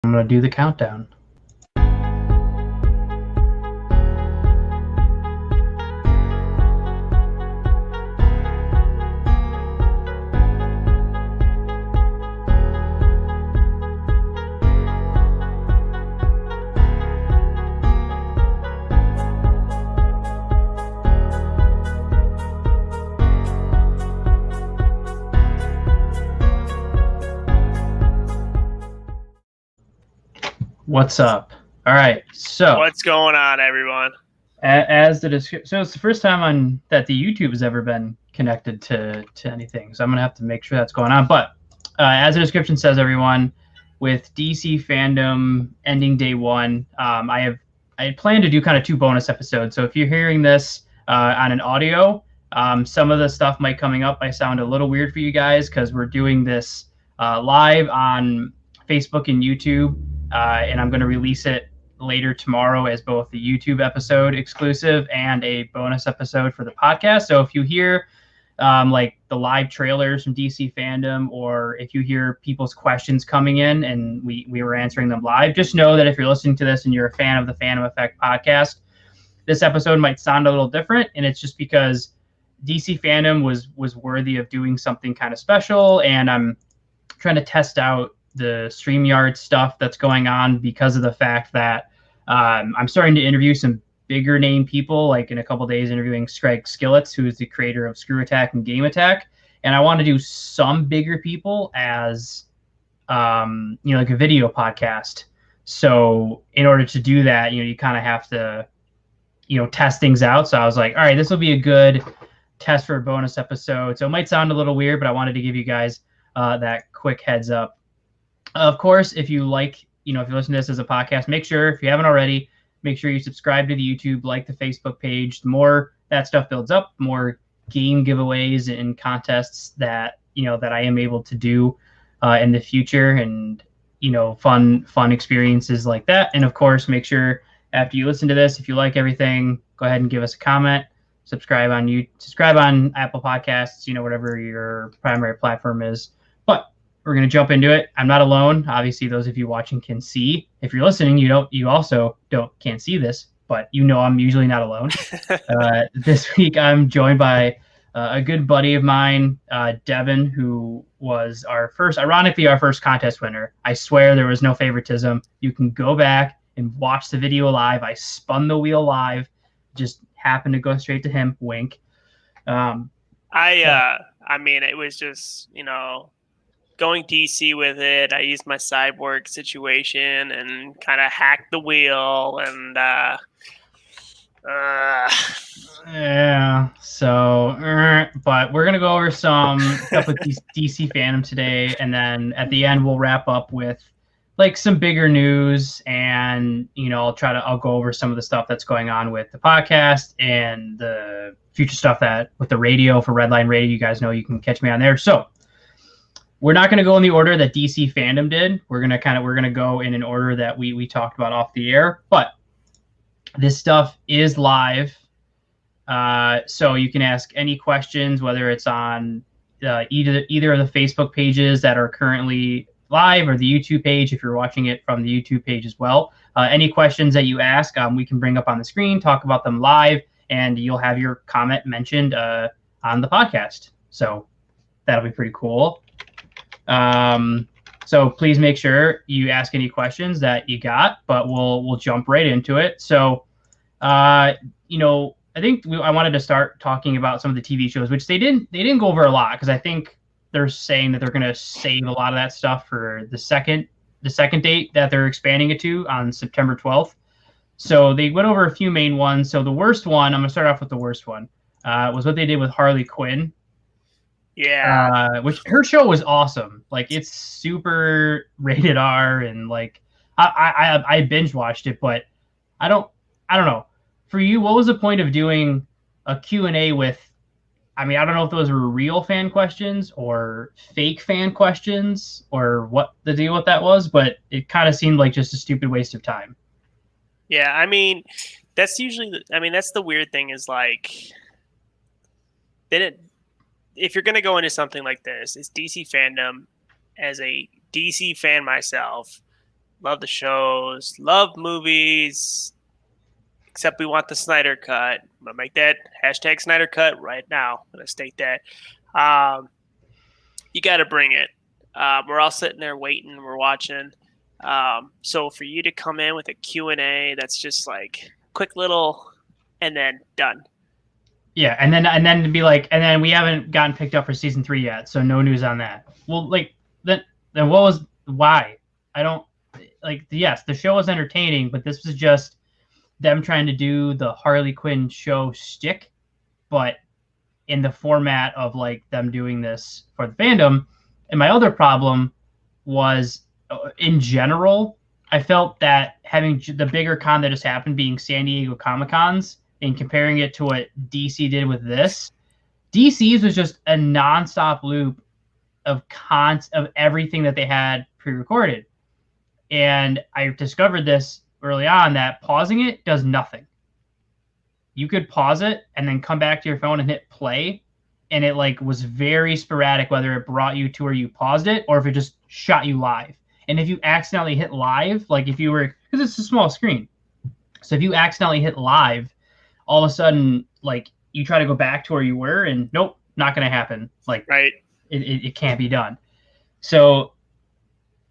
I'm going to do the countdown. What's up? All right, so what's going on, everyone? As the description, so it's the first time that the YouTube has ever been connected to anything. So I'm gonna have to make sure that's going on. But as the description says, everyone, with DC Fandom ending day one, I plan to do kind of 2 bonus episodes. So if you're hearing this on an audio, some of the stuff might coming up might sound a little weird for you guys because we're doing this live on Facebook and YouTube, and I'm going to release it later tomorrow as both the YouTube episode exclusive and a bonus episode for the podcast. So if you hear like the live trailers from DC Fandom, or if you hear people's questions coming in and we were answering them live, just know that if you're listening to this and you're a fan of the Fandom Effect podcast, this episode might sound a little different, and it's just because DC Fandom was worthy of doing something kind of special, and I'm trying to test out the StreamYard stuff that's going on because of the fact that I'm starting to interview some bigger name people, like in a couple days interviewing Greg Skillets, who is the creator of Screw Attack and Game Attack. And I want to do some bigger people as, like a video podcast. So in order to do that, you kind of have to, test things out. So I was like, all right, this will be a good test for a bonus episode. So it might sound a little weird, but I wanted to give you guys that quick heads up. Of course, if you like, if you listen to this as a podcast, make sure, if you haven't already, make sure you subscribe to the YouTube, like the Facebook page. The more that stuff builds up, the more game giveaways and contests that, that I am able to do in the future, and, fun experiences like that. And of course, make sure after you listen to this, if you like everything, go ahead and give us a comment, subscribe on Apple Podcasts, whatever your primary platform is. But we're going to jump into it. I'm not alone. Obviously, those of you watching can see. If you're listening, you also can't see this, but I'm usually not alone. This week, I'm joined by a good buddy of mine, Devin, who was ironically, our first contest winner. I swear there was no favoritism. You can go back and watch the video live. I spun the wheel live, just happened to go straight to him. Wink. I mean, it was just, going DC with it. I used my cyborg situation and kind of hacked the wheel, and yeah. So, but we're gonna go over some stuff with DC Fandom today, and then at the end we'll wrap up with like some bigger news, and I'll go over some of the stuff that's going on with the podcast and the future stuff that with the radio for Redline Radio. You guys know you can catch me on there. So we're not going to go in the order that DC Fandom did. We're going to go in an order that we talked about off the air, but this stuff is live. So you can ask any questions, whether it's on either of the Facebook pages that are currently live or the YouTube page, if you're watching it from the YouTube page as well. Any questions that you ask, we can bring up on the screen, talk about them live, and you'll have your comment mentioned on the podcast. So that'll be pretty cool. So please make sure you ask any questions that you got, but we'll jump right into it. So, I think I wanted to start talking about some of the TV shows, which they didn't go over a lot, because I think they're saying that they're going to save a lot of that stuff for the second date that they're expanding it to on September 12th. So they went over a few main ones. So the worst one, I'm going to start off with the worst one, was what they did with Harley Quinn. Yeah. Which her show was awesome. Like, it's super rated R, and like I binge watched it, but I don't know. For you, what was the point of doing a Q&A with, I mean, I don't know if those were real fan questions or fake fan questions or what the deal with that was, but it kind of seemed like just a stupid waste of time. Yeah, I mean, that's usually that's the weird thing, is like, if you're going to go into something like this, it's DC Fandom. As a DC fan myself, love the shows, love movies, except we want the Snyder Cut. I'm going to make that hashtag Snyder Cut right now. I'm going to state that. You got to bring it. We're all sitting there waiting. We're watching. So for you to come in with a Q&A that's just like quick little and then done. Yeah, and then to be like, and then we haven't gotten picked up for season 3 yet, so no news on that. Well, like then what was why? I don't like. Yes, the show was entertaining, but this was just them trying to do the Harley Quinn show shtick, but in the format of like them doing this for the fandom. And my other problem was, in general, I felt that having the bigger con that just happened being San Diego Comic-Cons and comparing it to what DC did with this, DC's was just a nonstop loop of everything that they had pre-recorded. And I discovered this early on that pausing it does nothing. You could pause it and then come back to your phone and hit play, and it like was very sporadic whether it brought you to where you paused it or if it just shot you live. And if you accidentally hit live, like if you were, because it's a small screen, so if you accidentally hit live, all of a sudden like you try to go back to where you were and nope, not going to happen. Like right, it can't be done. So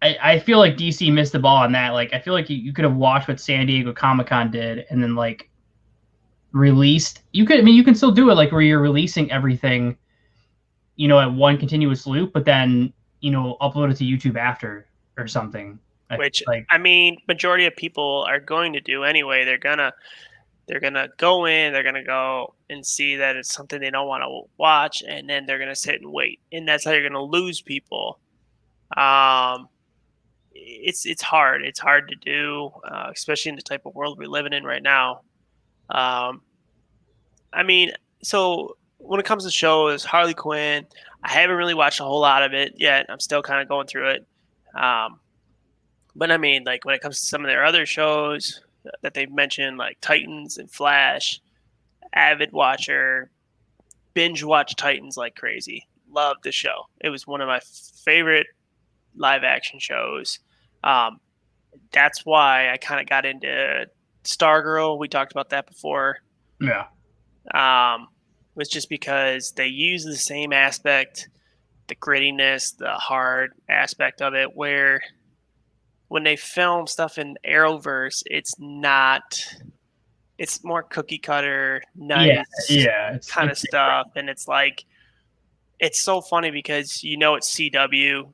I feel like DC missed the ball on that. Like I feel like you could have watched what San Diego Comic-Con did and then like released. You can still do it like where you're releasing everything, at one continuous loop, but then upload it to YouTube after or something. Which majority of people are going to do anyway. They're gonna go in, they're gonna go and see that it's something they don't want to watch, and then they're gonna sit and wait, and that's how you're gonna lose people. It's hard. It's hard to do, especially in the type of world we're living in right now. So when it comes to shows, Harley Quinn, I haven't really watched a whole lot of it yet. I'm still kind of going through it. But like when it comes to some of their other shows that they've mentioned, like Titans and Flash, avid watcher, binge watch Titans like crazy. Loved the show. It was one of my favorite live action shows. That's why I kind of got into Stargirl. We talked about that before. Yeah. Was just because they use the same aspect, the grittiness, the hard aspect of it, where when they film stuff in Arrowverse, it's more cookie cutter, nice kind of stuff. Different. And it's like, it's so funny because it's CW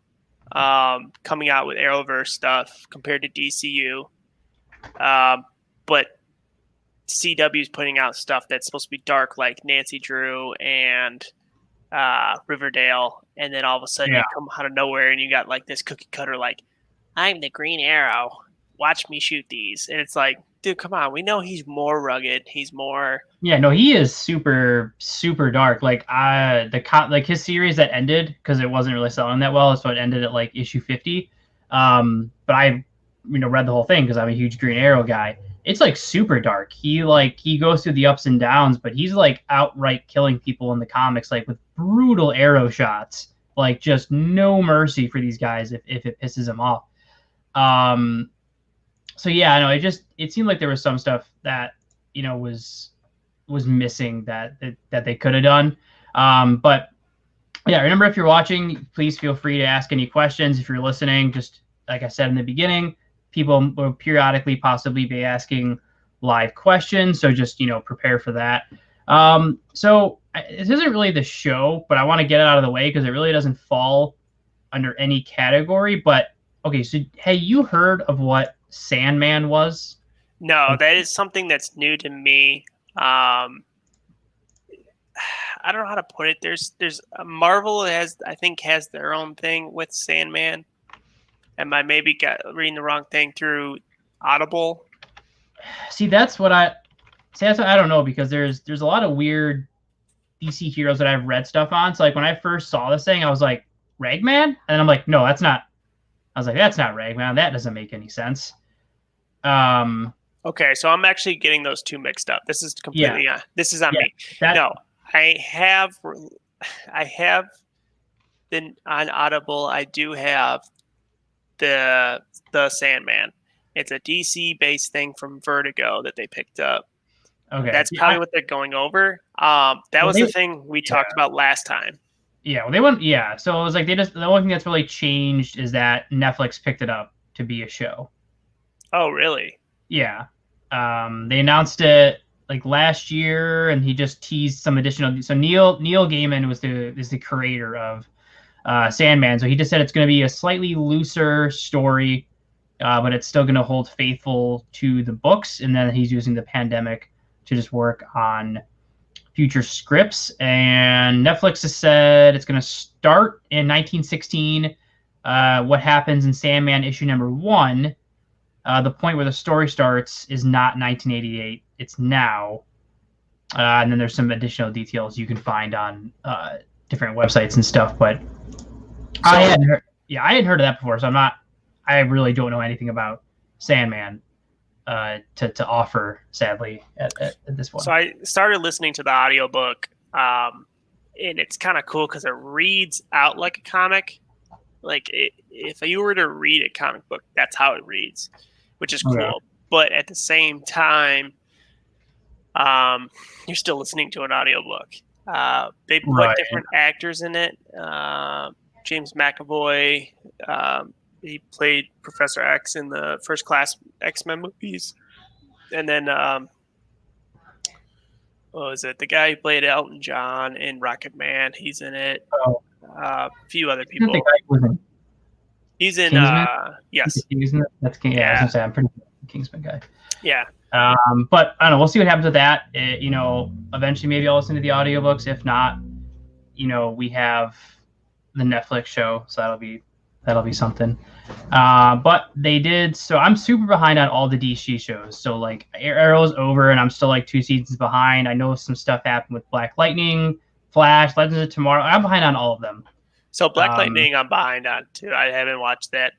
coming out with Arrowverse stuff compared to DCU. But CW is putting out stuff that's supposed to be dark, like Nancy Drew and Riverdale, and then all of a sudden you come out of nowhere and you got like this cookie cutter, like, I'm the Green Arrow, watch me shoot these. And it's like, dude, come on, we know he's more rugged, he's more he is super super dark. Like his series that ended because it wasn't really selling that well, so it ended at like issue 50. But I read the whole thing because I'm a huge Green Arrow guy. It's like super dark. He goes through the ups and downs, but he's like outright killing people in the comics, like with brutal arrow shots, like just no mercy for these guys if it pisses him off. So yeah, I know it seemed like there was some stuff that was missing that they could have done. But yeah, remember, if you're watching, please feel free to ask any questions. If you're listening, just like I said in the beginning, people will periodically possibly be asking live questions, so just prepare for that. So this isn't really the show, but I want to get it out of the way because it really doesn't fall under any category. But okay, so hey, you heard of what Sandman was? No, that is something that's new to me. I don't know how to put it. There's Marvel has their own thing with Sandman. Am I maybe reading the wrong thing through Audible? That's what I don't know, because there's a lot of weird DC heroes that I've read stuff on. So like when I first saw this thing, I was like, Ragman? And I'm like, no, that's not. I was like, that's not Ragman. That doesn't make any sense. Okay, so I'm actually getting those two mixed up. This is completely this is on me. No, I have been on Audible. I do have the Sandman. It's a DC based thing from Vertigo that they picked up. Okay, that's probably what they're going over. That was the thing we talked about last time. Yeah, well, they went. Yeah, so it was like the only thing that's really changed is that Netflix picked it up to be a show. Oh, really? Yeah. They announced it like last year, and he just teased some additional. So Neil Gaiman is the creator of Sandman. So he just said it's going to be a slightly looser story, but it's still going to hold faithful to the books. And then he's using the pandemic to just work on future scripts. And Netflix has said it's going to start in 1916. What happens in Sandman issue number 1? The point where the story starts is not 1988; it's now. And then there's some additional details you can find on different websites and stuff. But I hadn't heard of that before, so I really don't know anything about Sandman to offer, sadly, at this point. So I started listening to the audiobook, and it's kind of cool because it reads out like a comic. Like if you were to read a comic book, that's how it reads, which is cool. Yeah. But at the same time, you're still listening to an audiobook. They put different actors in it. James McAvoy, he played Professor X in the first class X-Men movies. And then, what was it? The guy who played Elton John in Rocket Man, he's in it. A few other people. He's in, yes. That's King. Yeah, I was gonna say, I'm pretty Kingsman guy. Yeah. But I don't know. We'll see what happens with that. Eventually maybe I'll listen to the audiobooks. If not, we have the Netflix show, so that'll be something. But they did. So I'm super behind on all the DC shows. So like Arrow's over, and I'm still like 2 seasons behind. I know some stuff happened with Black Lightning, Flash, Legends of Tomorrow. I'm behind on all of them. So Black Lightning, I'm behind on too. I haven't watched that.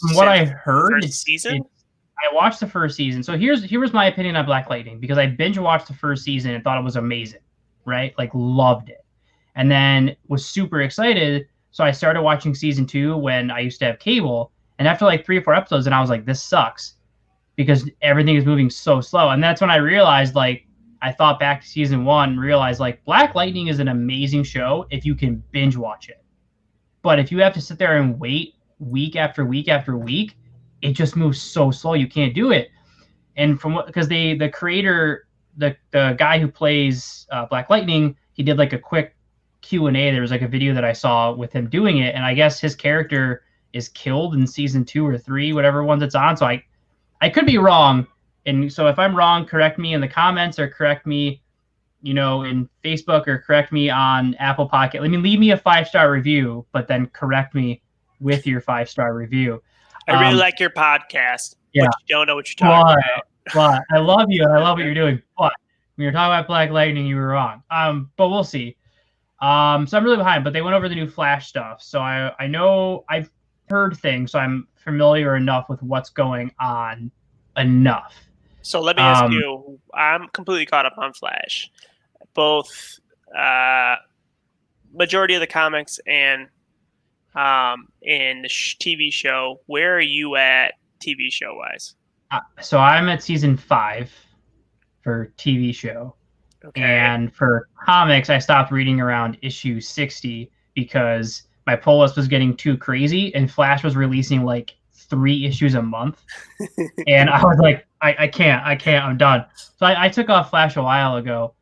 From what I heard, first season. I watched the first season. So here was my opinion on Black Lightning, because I binge watched the first season and thought it was amazing, right? Like loved it, and then was super excited. So I started watching season 2 when I used to have cable, and after like 3 or 4 episodes, and I was like, this sucks, because everything is moving so slow. And that's when I realized, like, I thought back to season 1 and realized, like, Black Lightning is an amazing show if you can binge watch it. But if you have to sit there and wait week after week after week, it just moves so slow, you can't do it. And because the creator, the guy who plays Black Lightning, he did like a quick Q&A. There was like a video that I saw with him doing it, and I guess his character is killed in season 2 or 3, whatever ones it's on. So I could be wrong, and so if I'm wrong, correct me in the comments, or correct me, in Facebook, or correct me on Apple Podcast. Leave me a 5-star review, but then correct me with your 5-star review. I really like your podcast, but you don't know what you're talking about. But I love you. I love what you're doing. But when you're talking about Black Lightning, you were wrong. But we'll see. So I'm really behind. But they went over the new Flash stuff, so I know I've heard things, so I'm familiar enough with what's going on enough. So let me ask you. I'm completely caught up on Flash, both majority of the comics and in the TV show. Where are you at TV show wise? So I'm at season 5 for TV show. Okay. And for comics, I stopped reading around issue 60 because my pull list was getting too crazy, and Flash was releasing like 3 issues a month. And I was like, I can't, I'm done. So I took off Flash a while ago.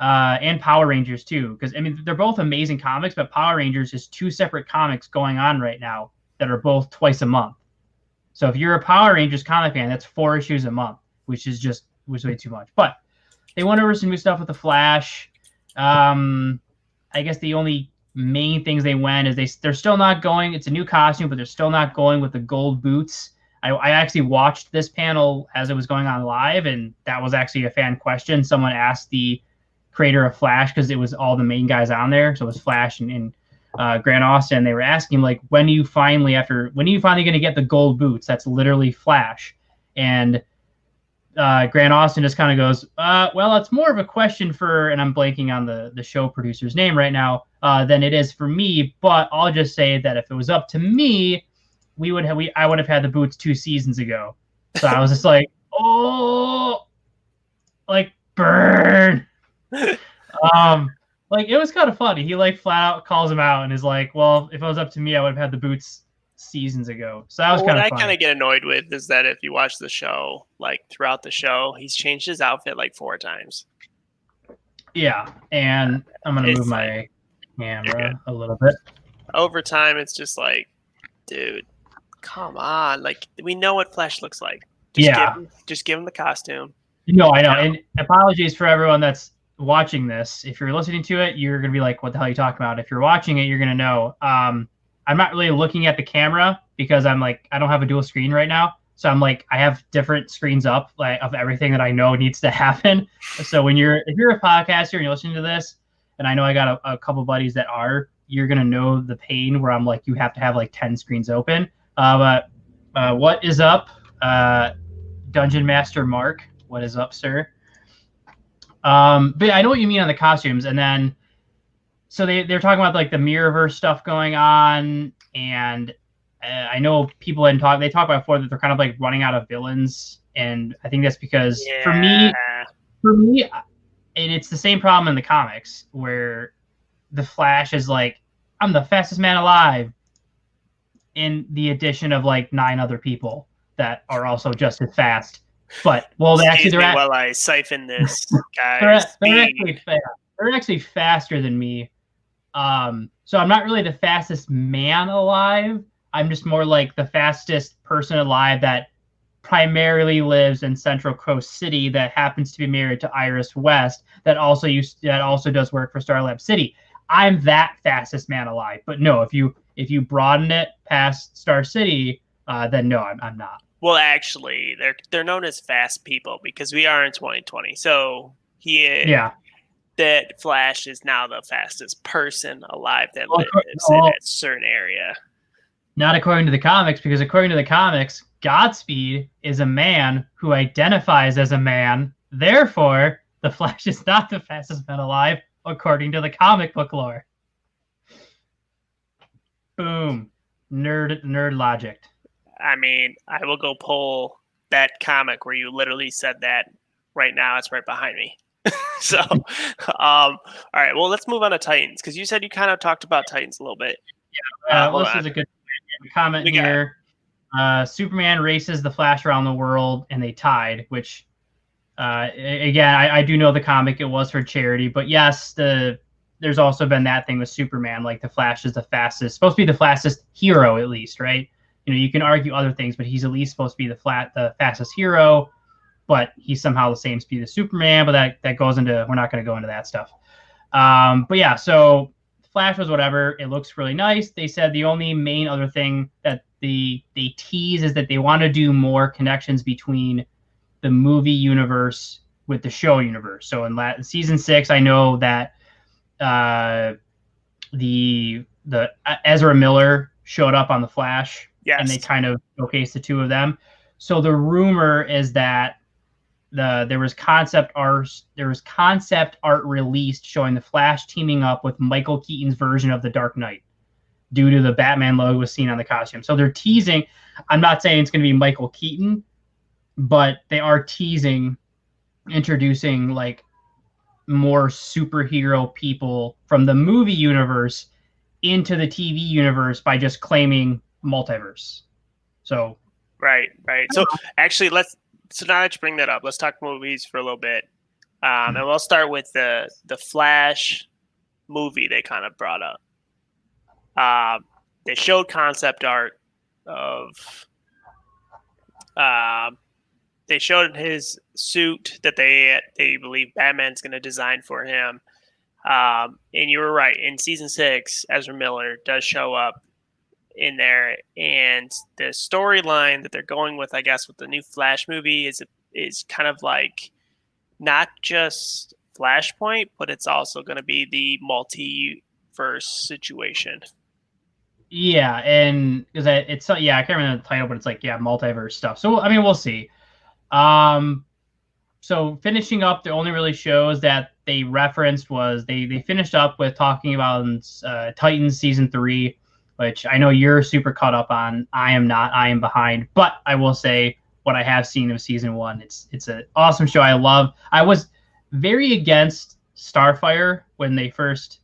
And Power Rangers too, because they're both amazing comics, but Power Rangers is 2 separate comics going on right now that are both twice a month. So if you're a Power Rangers comic fan, that's 4 issues a month, which is way too much. But they went over some new stuff with the Flash. I guess the only main things they went is they're still not going. It's a new costume, but they're still not going with the gold boots. I actually watched this panel as it was going on live, and that was actually a fan question. Someone asked the creator of Flash, because it was all the main guys on there, so it was Flash and Grant Austin. They were asking him, like, when are you finally going to get the gold boots? That's literally Flash. And Grant Austin just kind of goes, well, it's more of a question for, and I'm blanking on the show producer's name right now, than it is for me, but I'll just say that if it was up to me, I would have had the boots 2 seasons ago. So I was just like, oh, like burn. Like it was kind of funny. He like flat out calls him out and is like, well, if it was up to me, I would have had the boots seasons ago. So that was kind of funny. What I kind of get annoyed with is that if you watch the show, like throughout the show, he's changed his outfit like 4 times. Yeah, and I'm gonna move my camera a little bit. Over time, it's just like, dude, come on! Like we know what Flash looks like. Just give him the costume. No, I know. And apologies for everyone that's watching this. If you're listening to it, you're gonna be like, "What the hell are you talking about?" If you're watching it, you're gonna know. I'm not really looking at the camera because I'm like, I don't have a dual screen right now. So I'm like, I have different screens up like of everything that I know needs to happen. So if you're a podcaster and you're listening to this, and I know I got a couple buddies that are, you're gonna know the pain where I'm like, you have to have like 10 screens open. But what is up, Dungeon Master Mark? What is up, sir? But I know what you mean on the costumes, and then so they're talking about like the Mirrorverse stuff going on, and I know people they talk about before that they're kind of like running out of villains, and I think that's because for me, and it's the same problem in the comics where the Flash is like, I'm the fastest man alive, in the addition of like 9 other people that are also just as fast. But while I siphon this guy. They're actually faster than me. So I'm not really the fastest man alive. I'm just more like the fastest person alive that primarily lives in Central Coast City that happens to be married to Iris West that also does work for Starlab City. I'm that fastest man alive. But no, if you broaden it past Star City, then no, I'm not. Well, actually, they're known as fast people because we are in 2020. So that Flash is now the fastest person alive that lives in that certain area. Not according to the comics, because according to the comics, Godspeed is a man who identifies as a man. Therefore, the Flash is not the fastest man alive, according to the comic book lore. Boom. Nerd logic. I mean, I will go pull that comic where you literally said that right now. It's right behind me. So, all right. Well, let's move on to Titans because you said you kind of talked about Titans a little bit. Yeah. This is a good comment here. Superman races the Flash around the world, and they tied. Which, again, I do know the comic. It was for charity, but yes, there's also been that thing with Superman. Like the Flash is supposed to be the fastest hero, at least, right? You know, you can argue other things, but he's at least supposed to be the fastest hero, but he's somehow the same speed as Superman, but that goes into, we're not going to go into that stuff. But yeah, so Flash was whatever. It looks really nice. They said the only main other thing that they tease is that they want to do more connections between the movie universe with the show universe. So in season 6, I know that the Ezra Miller showed up on the Flash. Yes. And they kind of showcased the 2 of them. So the rumor is that there was concept art released showing the Flash teaming up with Michael Keaton's version of the Dark Knight due to the Batman logo seen on the costume. So they're teasing. I'm not saying it's going to be Michael Keaton, but they are teasing introducing like more superhero people from the movie universe into the TV universe by just claiming multiverse. So right. So actually, now that you bring that up, let's talk movies for a little bit, and we'll start with the Flash movie they kind of brought up. They showed concept art of. They showed his suit that they believe Batman's going to design for him. And you were right. In season 6, Ezra Miller does show up in there, and the storyline that they're going with, I guess, with the new Flash movie is kind of like not just Flashpoint, but it's also going to be the multiverse situation. Yeah, and because I can't remember the title, but it's like multiverse stuff. So I mean, we'll see. So finishing up, the only really shows that they referenced was they finished up with talking about Titans season 3. which I know you're super caught up on. I am not. I am behind. But I will say what I have seen of season 1. It's an awesome show. I was very against Starfire when they first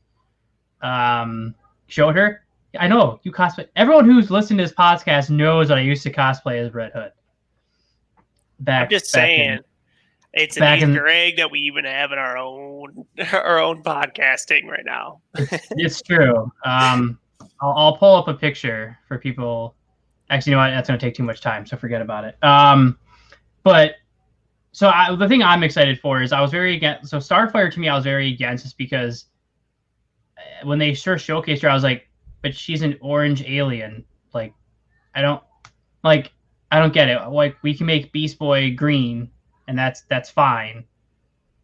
showed her. I know you cosplay. Everyone who's listening to this podcast knows that I used to cosplay as Red Hood. I'm just saying, it's an Easter egg that we even have in our own podcasting right now. It's true. I'll pull up a picture for people. Actually, you know what? That's going to take too much time, so forget about it. But so the thing I'm excited for is I was very against. So Starfire to me, I was very against, just because when they first showcased her, I was like, but she's an orange alien. Like, I don't get it. Like, we can make Beast Boy green, and that's fine.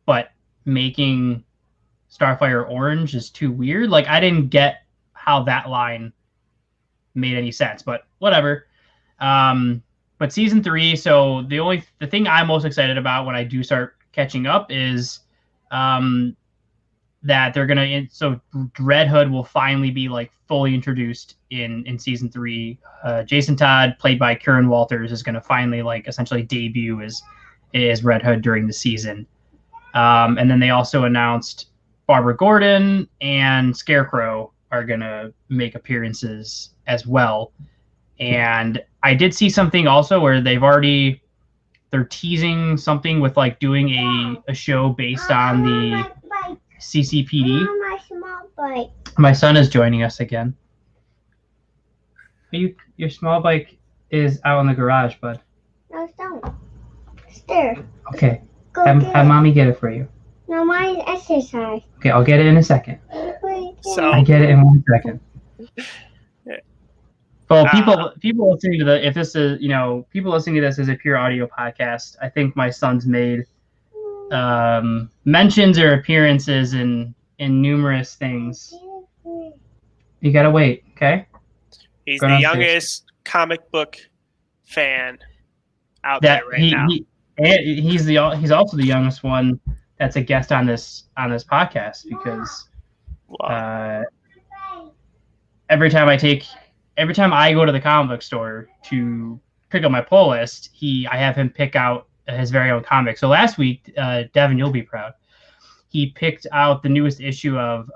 But making Starfire orange is too weird. Like, I didn't get how that line made any sense, but whatever. But season 3, so the thing I'm most excited about when I do start catching up is that they're gonna so Red Hood will finally be like fully introduced in season 3. Jason Todd, played by Kieran Walters, is gonna finally like essentially debut as Red Hood during the season. And then they also announced Barbara Gordon and Scarecrow are gonna make appearances as well. And I did see something also where they're teasing something with like doing a show based on the CCPD. My son is joining us again. Your small bike is out in the garage, bud. No, don't. It's there. Okay. Have mommy get it for you. No, mine's exercise. Okay, I'll get it in a second. So I get it in 1 second. Well, people listening to if this is, people listening to this is a pure audio podcast, I think my son's made mentions or appearances in numerous things. You gotta wait, okay? He's the youngest comic book fan out there right now. He's also the youngest one that's a guest on this podcast, because every time I go to the comic book store to pick up my pull list, I have him pick out his very own comic. So last week, Devin, you'll be proud, he picked out the newest issue of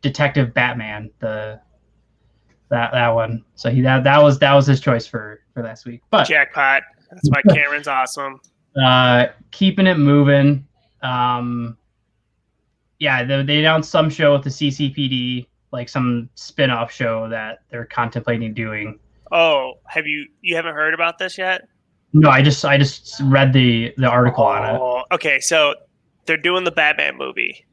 Detective Batman, that one. So that was his choice for last week. But jackpot. That's why Cameron's awesome. Keeping it moving. They announced some show with the CCPD, like some spin-off show that they're contemplating doing. Oh, you haven't heard about this yet? No, I just read the article on it. Okay, so they're doing the Batman movie.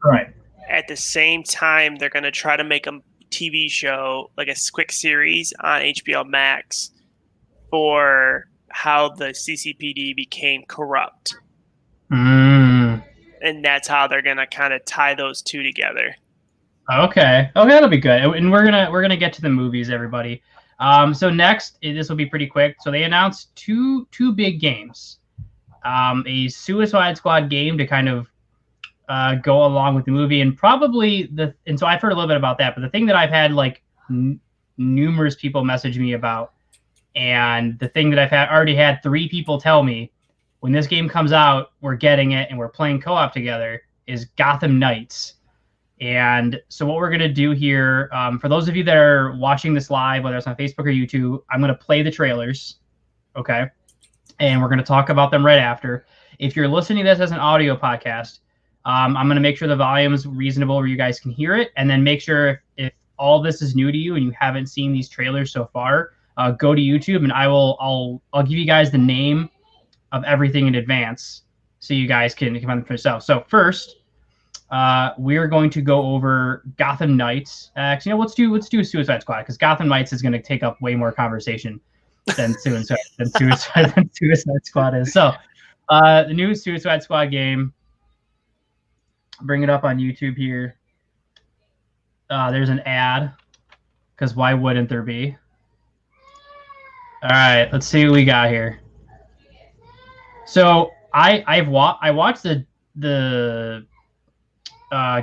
Right. At the same time, they're going to try to make a TV show, like a quick series on HBO Max, for how the CCPD became corrupt. And that's how they're going to kind of tie those two together. Okay, that'll be good. And we're gonna get to the movies, everybody. So next, this will be pretty quick. So they announced two big games. A Suicide Squad game to kind of go along with the movie, and probably and so I've heard a little bit about that. But the thing that I've had like numerous people message me about, and the thing that already had 3 people tell me, when this game comes out, we're getting it and we're playing co-op together, is Gotham Knights. And so what we're going to do here, for those of you that are watching this live, whether it's on Facebook or YouTube, I'm going to play the trailers, okay? And we're going to talk about them right after. If you're listening to this as an audio podcast, I'm going to make sure the volume is reasonable where you guys can hear it, and then make sure if all this is new to you and you haven't seen these trailers so far, go to YouTube, and I'll give you guys the name of everything in advance so you guys can find them for yourself. So first, we're going to go over Gotham Knights. Actually, let's do Suicide Squad, because Gotham Knights is going to take up way more conversation than Suicide Squad is. So, the new Suicide Squad game. Bring it up on YouTube here. There's an ad, because why wouldn't there be? All right, let's see what we got here. So I watched the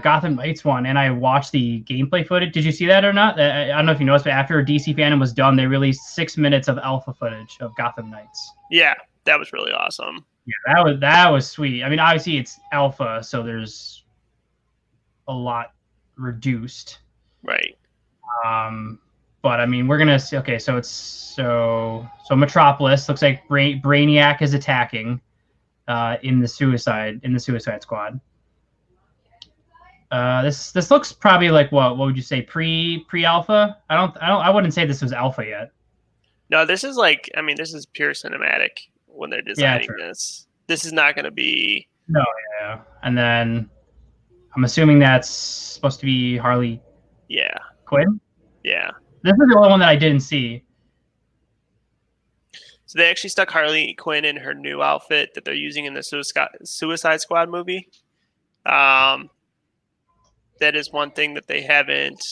Gotham Knights one, and I watched the gameplay footage. Did you see that or not? I don't know if you noticed, but after DC Fandom was done, they released 6 minutes of alpha footage of Gotham Knights. Yeah, that was really awesome. Yeah, that was sweet. I mean, obviously it's alpha, so there's a lot reduced. Right. But I mean, we're gonna see. Okay, so it's so Metropolis looks like Brainiac is attacking in the Suicide Squad. This looks probably like what would you say pre-alpha? I wouldn't say this was alpha yet. No, this is like, I mean, this is pure cinematic when they're designing this. This is not going to be. No, yeah. And then I'm assuming that's supposed to be Harley. Yeah. Quinn. Yeah. This is the only one that I didn't see. So they actually stuck Harley Quinn in her new outfit that they're using in the Suicide Squad movie. That is one thing that they haven't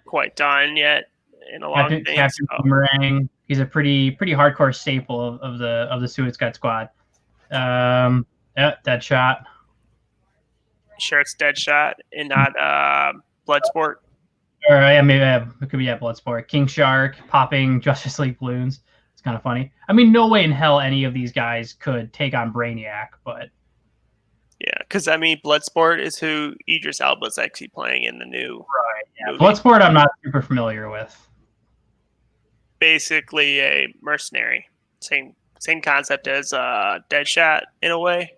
quite done yet in a long time. Captain Boomerang. He's a pretty hardcore staple of the Suicide Squad. Yeah, Deadshot. Sure, it's Deadshot and not Bloodsport. Or yeah, maybe it could be Bloodsport. King Shark popping Justice League balloons. It's kind of funny. I mean, no way in hell any of these guys could take on Brainiac, but yeah, because I mean, Bloodsport is who Idris Elba's actually playing in the new. Right. Yeah. Bloodsport, I'm not super familiar with. Basically, a mercenary. Same concept as Deadshot in a way,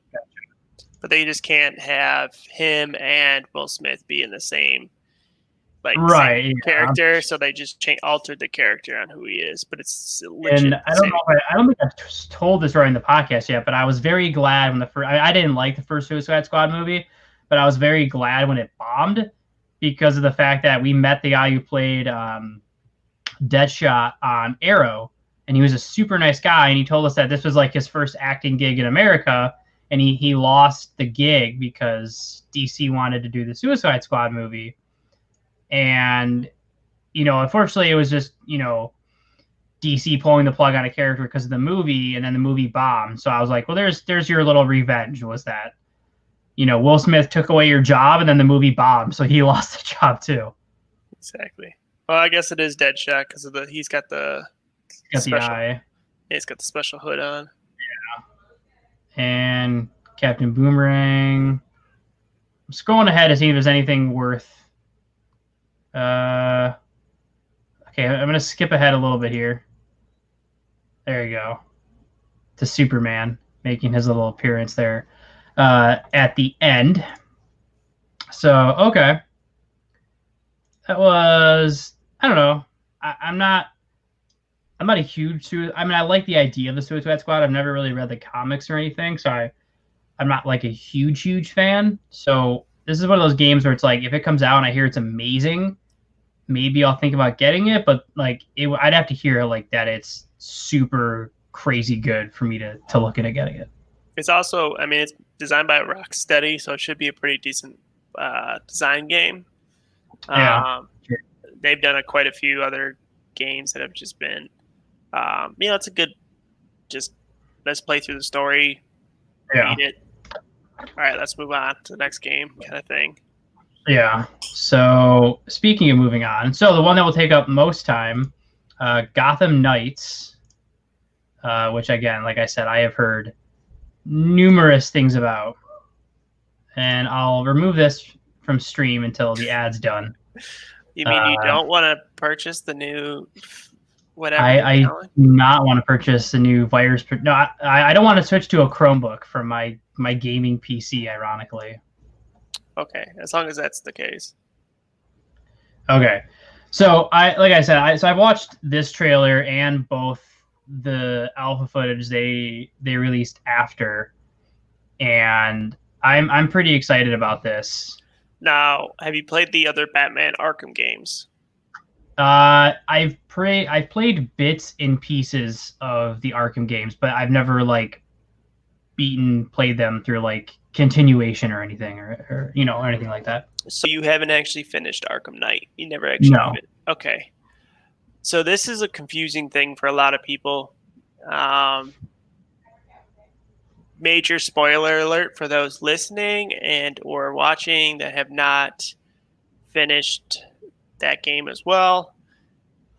but they just can't have him and Will Smith be in the same character, so they just altered the character on who he is. But it's legit. And I don't think I've told this right in the podcast yet, but I was very glad when I didn't like the first Suicide Squad movie, but I was very glad when it bombed because of the fact that we met the guy who played Deadshot on Arrow, and he was a super nice guy, and he told us that this was like his first acting gig in America, and he lost the gig because DC wanted to do the Suicide Squad movie. And, unfortunately, it was just, DC pulling the plug on a character because of the movie, and then the movie bombed. So I was like, well, there's your little revenge, was that, Will Smith took away your job, and then the movie bombed, so he lost the job too. Exactly. Well, I guess it is Deadshot because of he's got the eye. Yeah, he's got the special hood on. Yeah. And Captain Boomerang. I'm scrolling ahead to see if there's anything worth. Okay, I'm gonna skip ahead a little bit here. There you go. To Superman making his little appearance there at the end. So okay, that was, I don't know. I'm not a huge I like the idea of the Suicide Squad. I've never really read the comics or anything, so I'm not like a huge fan. So this is one of those games where it's like if it comes out and I hear it's amazing, maybe I'll think about getting it, but like I'd have to hear like that it's super crazy good for me to look into getting it. It's also, I mean, it's designed by Rocksteady, so it should be a pretty decent design game. Yeah. They've done quite a few other games that have just been, it's a good, just let's play through the story, read it. All right, let's move on to the next game kind of thing. Yeah. So speaking of moving on, so the one that will take up most time, Gotham Knights, which again, like I said, I have heard numerous things about, and I'll remove this from stream until the ad's done. You mean you don't want to purchase the new whatever? I do not want to purchase the new virus. No, I don't want to switch to a Chromebook from my gaming PC, ironically. Okay, as long as that's the case. Okay, so I've watched this trailer and both the alpha footage they released after, and I'm pretty excited about this. Now, have you played the other Batman Arkham games? I've played bits and pieces of the Arkham games, but I've never played them through continuation or anything or anything like that. So you haven't actually finished Arkham Knight. You never actually finished. Okay. So this is a confusing thing for a lot of people. major spoiler alert for those listening and or watching that have not finished that game as well.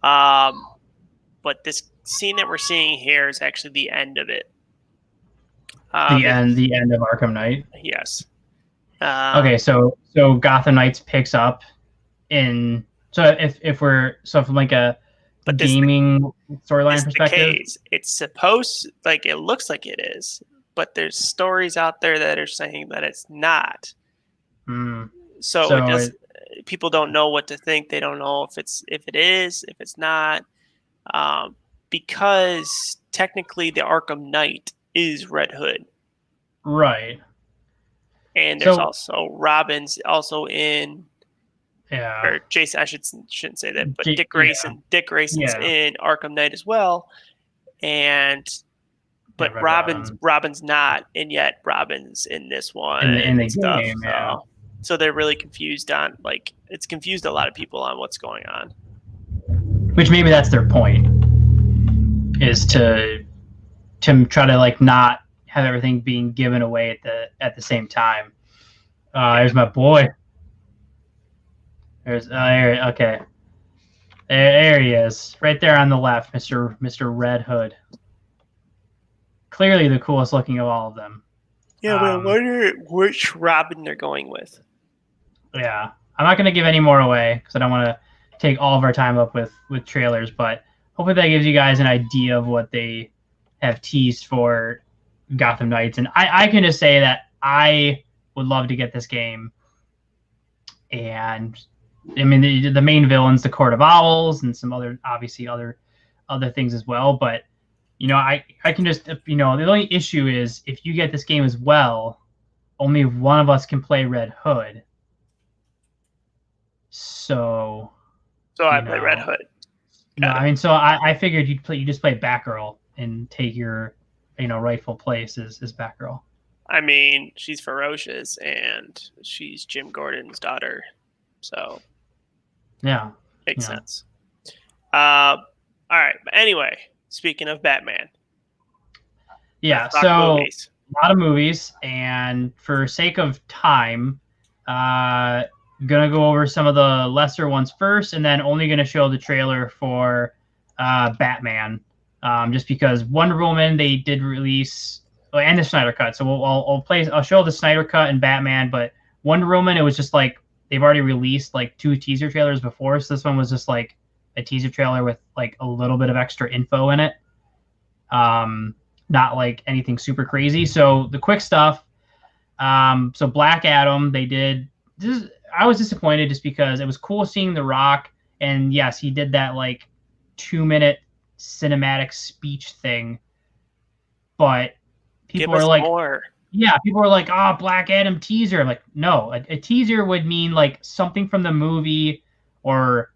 But this scene that we're seeing here is actually the end of it. The end of Arkham Knight. Yes. Okay, so Gotham Knights picks up in from like a gaming storyline perspective. It's supposed it looks like it is, but there's stories out there that are saying that it's not. So people don't know what to think. They don't know if it is, if it's not, because technically the Arkham Knight is Red Hood, right? And there's also Robin's also in. Yeah. Or Jason, I shouldn't say that, but Dick Grayson. Yeah. Dick Grayson's in Arkham Knight as well, but Robin's not, and yet Robin's in this one in the stuff. Game, yeah. So they're really confused on it's confused a lot of people on what's going on. Which maybe that's their point, is to try to not have everything being given away at the same time. There's my boy. Okay. There he is, right there on the left, Mr. Red Hood. Clearly the coolest looking of all of them. Yeah, but I wonder which Robin they're going with. Yeah, I'm not going to give any more away because I don't want to take all of our time up with trailers, but hopefully that gives you guys an idea of what they have teased for Gotham Knights. And I can just say that I would love to get this game. And I mean, the main villain's the Court of Owls and some other things as well. But, I can just, the only issue is if you get this game as well, only one of us can play Red Hood. So I play Red Hood. I figured you just play Batgirl and take your, rightful place as Batgirl. I mean, she's ferocious and she's Jim Gordon's daughter. So yeah, makes sense. All right. But anyway, speaking of Batman. Yeah. So movies. A lot of movies, and for sake of time, gonna go over some of the lesser ones first, and then only gonna show the trailer for Batman, just because Wonder Woman they did release, and the Snyder Cut. So I'll show the Snyder Cut and Batman, but Wonder Woman it was just they've already released 2 teaser trailers before, so this one was just a teaser trailer with a little bit of extra info in it. Not anything super crazy. So the quick stuff. So Black Adam, they did. I was disappointed just because it was cool seeing The Rock, and yes, he did that 2-minute cinematic speech thing. But people are more. Yeah, people are like, "Oh, Black Adam teaser." I'm like, no, a teaser would mean something from the movie or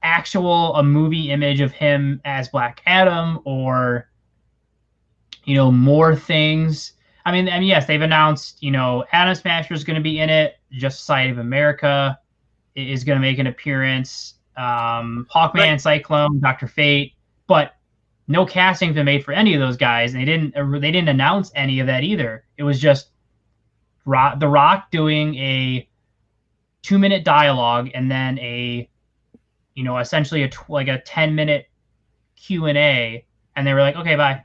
a movie image of him as Black Adam, or more things. I mean, yes, they've announced, Atom Smasher is going to be in it. Just Side of America is going to make an appearance. Hawkman, Cyclone, Dr. Fate, but no casting's been made for any of those guys, and they didn't announce any of that either. It was just The Rock doing a 2-minute dialogue and then essentially a 10-minute Q&A, and they were like, okay, bye.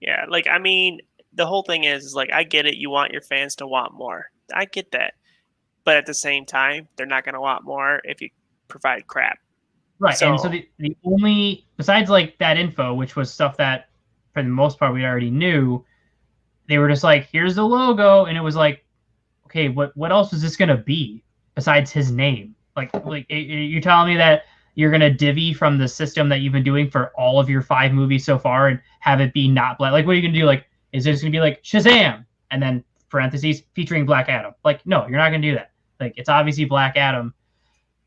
Yeah, I mean, the whole thing is I get it. You want your fans to want more. I get that. But at the same time, they're not going to want more if you provide crap. Right. So, and so the only, besides that info, which was stuff that for the most part we already knew, they were just here's the logo. And it was okay, what else is this going to be besides his name? You're telling me that you're going to divvy from the system that you've been doing for all of your 5 movies so far and have it be not black? What are you going to do? Is it just going to be Shazam and then parentheses featuring Black Adam? No, you're not going to do that. It's obviously Black Adam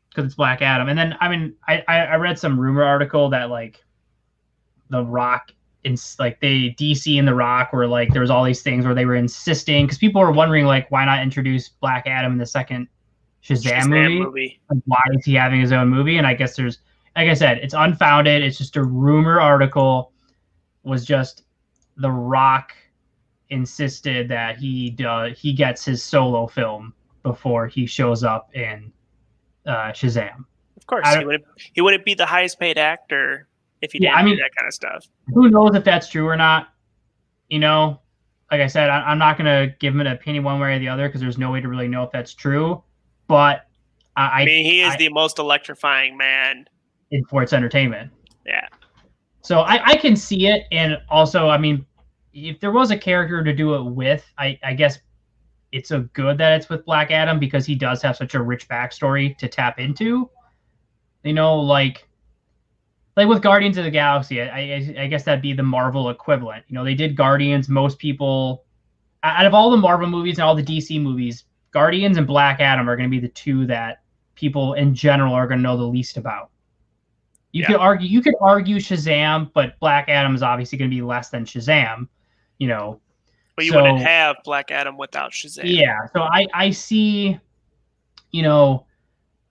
because it's Black Adam. And then, I mean, I read some rumor article that The Rock DC and The Rock were there was all these things where they were insisting, because people were wondering why not introduce Black Adam in the second Shazam movie? Why is he having his own movie? And I guess there's, like I said, it's unfounded. It's just a rumor article. Was just The Rock insisted that he gets his solo film before he shows up in Shazam. Of course, he wouldn't be the highest paid actor if he didn't do that kind of stuff. Who knows if that's true or not? You know, like I said, I'm not going to give him an opinion one way or the other because there's no way to really know if that's true. But I mean, he is the most electrifying man in sports entertainment. Yeah. So I can see it. And also, I mean, if there was a character to do it with, I guess it's so good that it's with Black Adam because he does have such a rich backstory to tap into. You know, like with Guardians of the Galaxy, I guess that'd be the Marvel equivalent. You know, they did Guardians. Most people, out of all the Marvel movies and all the DC movies, Guardians and Black Adam are going to be the two that people in general are going to know the least about. You could argue Shazam, but Black Adam is obviously going to be less than Shazam. You know, but you wouldn't have Black Adam without Shazam. Yeah, so I see, you know,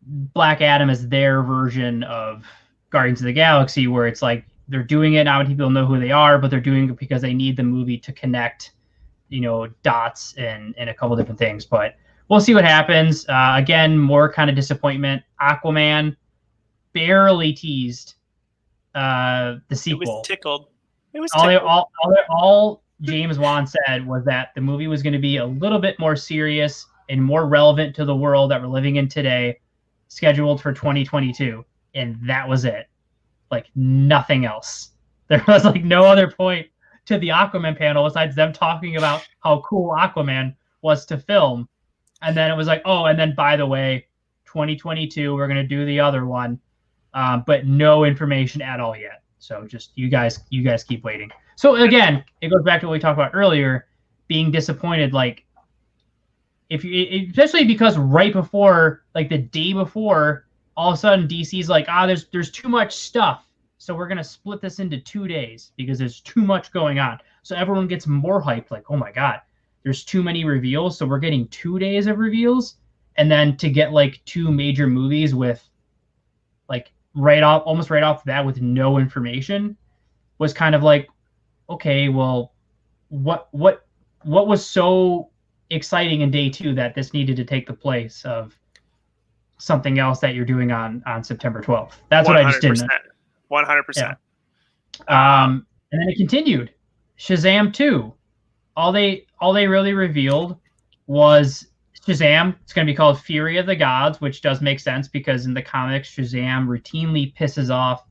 Black Adam as their version of Guardians of the Galaxy, where it's like they're doing it, not many people know who they are, but they're doing it because they need the movie to connect, you know, dots and a couple different things. But we'll see what happens. Again, more kind of disappointment. Aquaman barely teased the sequel. It was tickled. It was tickled. All James Wan said was that the movie was going to be a little bit more serious and more relevant to the world that we're living in today, scheduled for 2022. And that was it. Like nothing else. There was like no other point to the Aquaman panel besides them talking about how cool Aquaman was to film. And then it was like, oh, and then by the way, 2022, we're going to do the other one. But no information at all yet. So just you guys keep waiting. So again, it goes back to what we talked about earlier, being disappointed. Like if you, especially because right before, like the day before, all of a sudden DC's like, there's too much stuff, so we're gonna split this into 2 days because there's too much going on. So everyone gets more hyped. Like, oh my god, there's too many reveals, so we're getting 2 days of reveals, and then to get like 2 major movies with like almost right off the bat with no information was kind of like, okay, well, what was so exciting in day 2 that this needed to take the place of something else that you're doing on September 12th? That's 100%. What I just didn't. 100%. Yeah. And then it continued. Shazam 2. All they really revealed was Shazam. It's going to be called Fury of the Gods, which does make sense because in the comics, Shazam routinely pisses off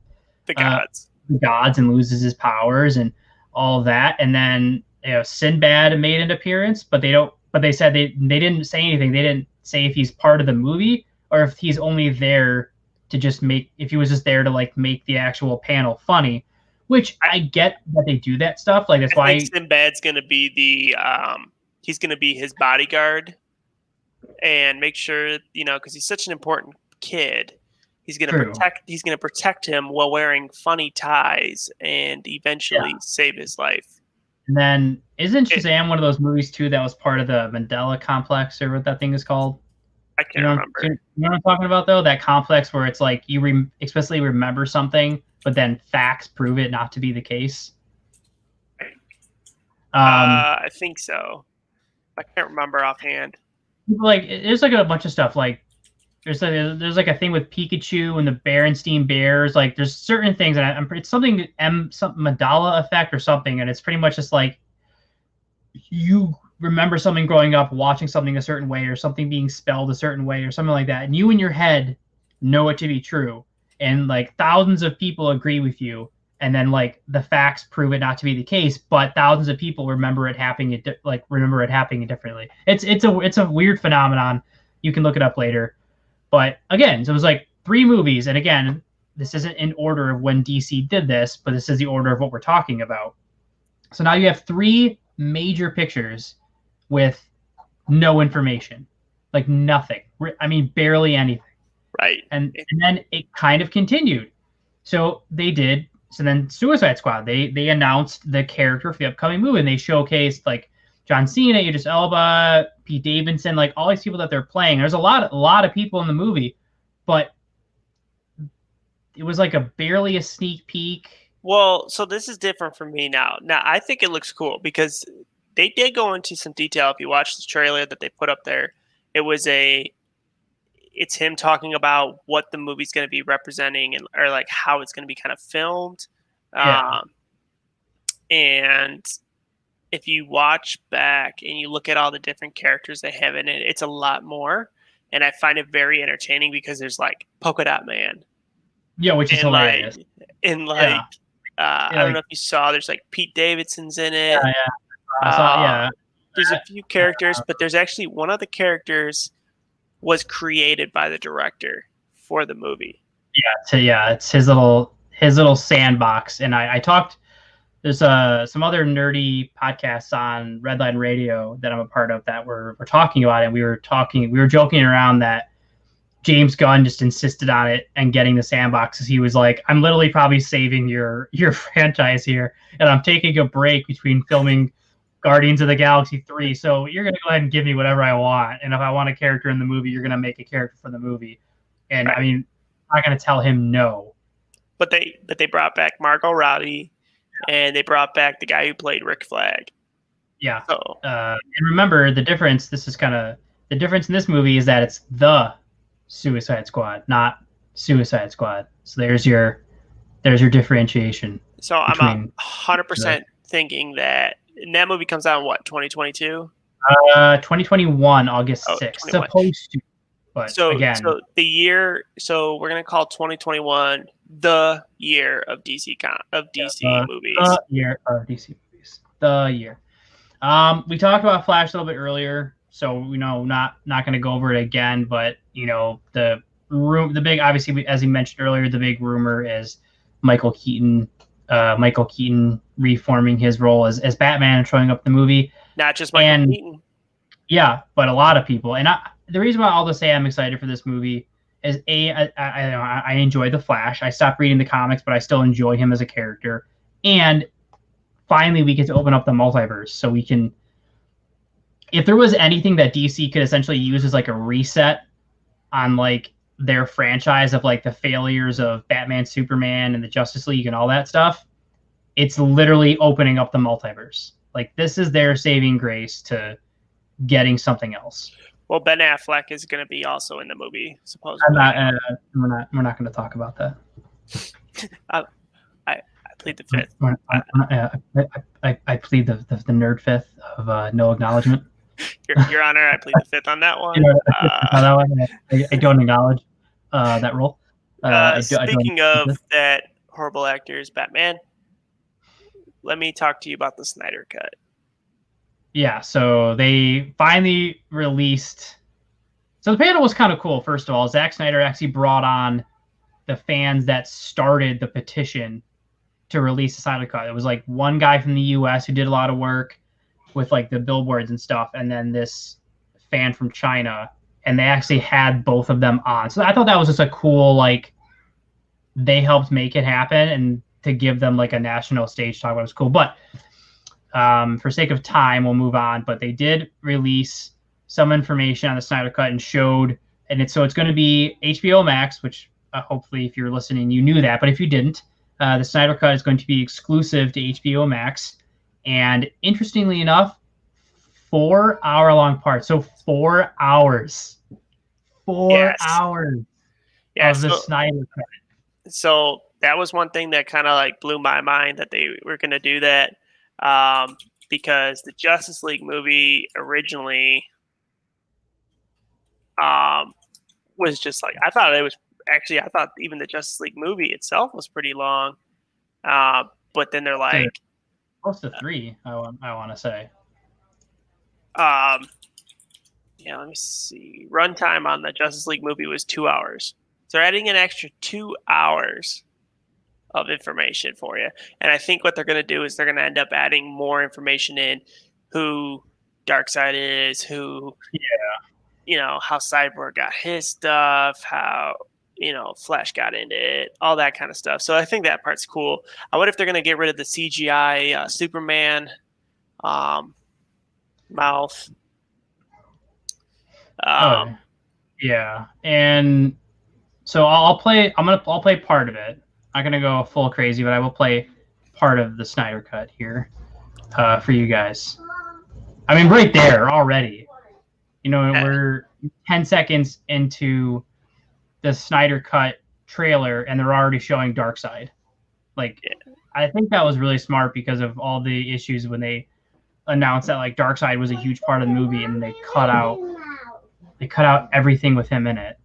the gods and loses his powers and all of that. And then Sinbad made an appearance, but they said they didn't say anything. They didn't say if he's part of the movie or if he's only there to just if he was just there to like make the actual panel funny, which I get that they do that stuff. Like that's why Sinbad's going to be he's going to be his bodyguard and make sure, because he's such an important kid. He's going to protect him while wearing funny ties and eventually save his life. And then isn't Shazam one of those movies too that was part of the Mandela complex or what that thing is called? I can't remember. You know what I'm talking about though? That complex where it's like you explicitly remember something, but then facts prove it not to be the case. I think so. I can't remember offhand. Like there's like a bunch of stuff. Like there's like a thing with Pikachu and the Berenstein Bears. Like there's certain things, and it's something Mandela effect or something, and it's pretty much just like you remember something growing up, watching something a certain way, or something being spelled a certain way, or something like that, and you in your head know it to be true, and like thousands of people agree with you, and then like the facts prove it not to be the case, but thousands of people remember it happening differently. It's a weird phenomenon. You can look it up later. But again, so it was like 3 movies. And again, this isn't in order of when DC did this, but this is the order of what we're talking about. So now you have 3 major pictures with no information, like nothing. I mean, barely anything. Right. And then it kind of continued. So then Suicide Squad, they announced the character for the upcoming movie, and they showcased like John Cena, Idris Elba, Pete Davidson, like all these people that they're playing. There's a lot of people in the movie, but it was like barely a sneak peek. Well, so this is different for me now. Now I think it looks cool because they did go into some detail. If you watch the trailer that they put up there, it's him talking about what the movie's going to be representing or like how it's going to be kind of filmed. And if you watch back and you look at all the different characters they have in it, it's a lot more. And I find it very entertaining because there's like Polka Dot Man. Yeah, which is hilarious. I don't know if you saw, there's like Pete Davidson's in it. There's a few characters, but there's actually one of the characters was created by the director for the movie. It's his little sandbox. And I talked. There's some other nerdy podcasts on Redline Radio that I'm a part of that we're talking about it. And we were joking around that James Gunn just insisted on it and getting the sandbox because he was like, I'm literally probably saving your franchise here, and I'm taking a break between filming Guardians of the Galaxy 3. So you're going to go ahead and give me whatever I want. And if I want a character in the movie, you're going to make a character for the movie. And right. I mean, I'm not going to tell him no. But they brought back Margot Robbie, and they brought back the guy who played Rick Flag. Yeah. So, and remember the difference. This is kind of the difference in this movie is that it's the Suicide Squad, not Suicide Squad. So there's your differentiation. So I'm 100% thinking that. And that movie comes out in what, 2022? 2021, August 6th. Supposed to. But again. So the year, so we're going to call 2021 the year of DC movies. The year of DC movies. The year. We talked about Flash a little bit earlier, so not going to go over it again, but the big, obviously, as you mentioned earlier, the big rumor is Michael Keaton reforming his role as Batman and showing up in the movie. Not just Michael Keaton. Yeah, but a lot of people. And the reason why I'll just say I'm excited for this movie is I enjoy the Flash. I stopped reading the comics, but I still enjoy him as a character. And finally, we get to open up the multiverse, so we can. If there was anything that DC could essentially use as like a reset on like their franchise of like the failures of Batman, Superman, and the Justice League and all that stuff, it's literally opening up the multiverse. Like this is their saving grace to getting something else. Well, Ben Affleck is going to be also in the movie, supposedly. We're not going to talk about that. I plead the fifth. I plead the nerd fifth of no acknowledgement. Your Honor, I plead the fifth on that one. I don't acknowledge that role. Speaking of that horrible actor's Batman, let me talk to you about the Snyder Cut. Yeah, so they finally released. So the panel was kind of cool. First of all, Zack Snyder actually brought on the fans that started the petition to release the Snyder Cut. It was like one guy from the U.S. who did a lot of work with like the billboards and stuff, and then this fan from China, and they actually had both of them on. So I thought that was just a cool, like, they helped make it happen, and to give them like a national stage to talk about it was cool. But for sake of time, we'll move on. But they did release some information on the Snyder Cut and showed, and it's going to be HBO Max, which hopefully if you're listening, you knew that. But if you didn't, the Snyder Cut is going to be exclusive to HBO Max. And interestingly enough, 4-hour-long part. So 4 hours. 4 hours of the Snyder Cut. So that was one thing that kind of like blew my mind that they were going to do that. Because the Justice League movie originally was just like, I thought even the Justice League movie itself was pretty long. But then they're like, close to 3, I want to say. Let me see. Runtime on the Justice League movie was 2 hours. So they're adding an extra 2 hours of information for you. And I think what they're going to do is they're going to end up adding more information in who Darkseid is, how Cyborg got his stuff, how, Flash got into it, all that kind of stuff. So I think that part's cool. I wonder if they're going to get rid of the CGI Superman mouth. Yeah. And so I'll play part of it. I'm not going to go full crazy, but I will play part of the Snyder Cut here for you guys. I mean, right there already. We're 10 seconds into the Snyder Cut trailer, and they're already showing Darkseid. Like, I think that was really smart because of all the issues when they announced that like Darkseid was a huge part of the movie, and they cut out everything with him in it.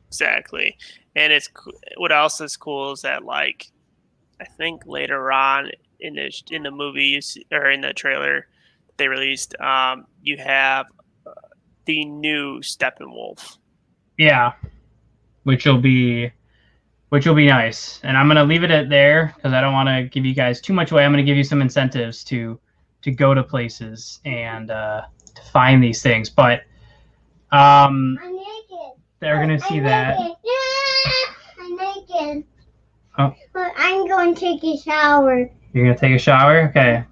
Exactly, and what else is cool is that like I think later on in the movie or in the trailer they released, you have the new Steppenwolf. Yeah, which will be nice. And I'm gonna leave it at there because I don't want to give you guys too much away. I'm gonna give you some incentives to go to places and to find these things. But they're gonna see that. I'm naked. Oh. But I'm going to take a shower. You're gonna take a shower? Okay.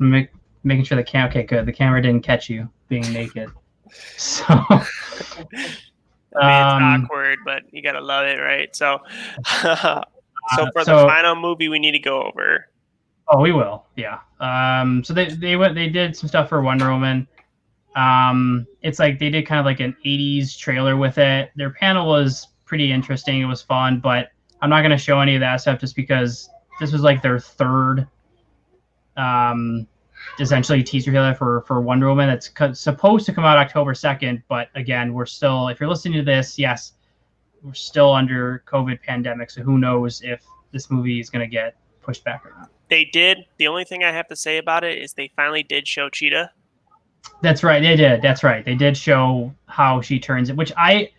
Making sure okay, good. The camera didn't catch you being naked. So it's awkward, but you gotta love it, right? So so for the final movie we need to go over. Oh, we will, yeah. So they did some stuff for Wonder Woman. It's like they did kind of like an 80s trailer with it. Their panel was pretty interesting. It was fun, but I'm not gonna show any of that stuff just because this was like their third essentially teaser trailer for Wonder Woman. That's supposed to come out October 2nd, but again, we're still, if you're listening to this, yes, we're still under COVID pandemic, so who knows if this movie is going to get pushed back or not. They did. The only thing I have to say about it is they finally did show Cheetah. That's right, they did. That's right. They did show how she turns it, which I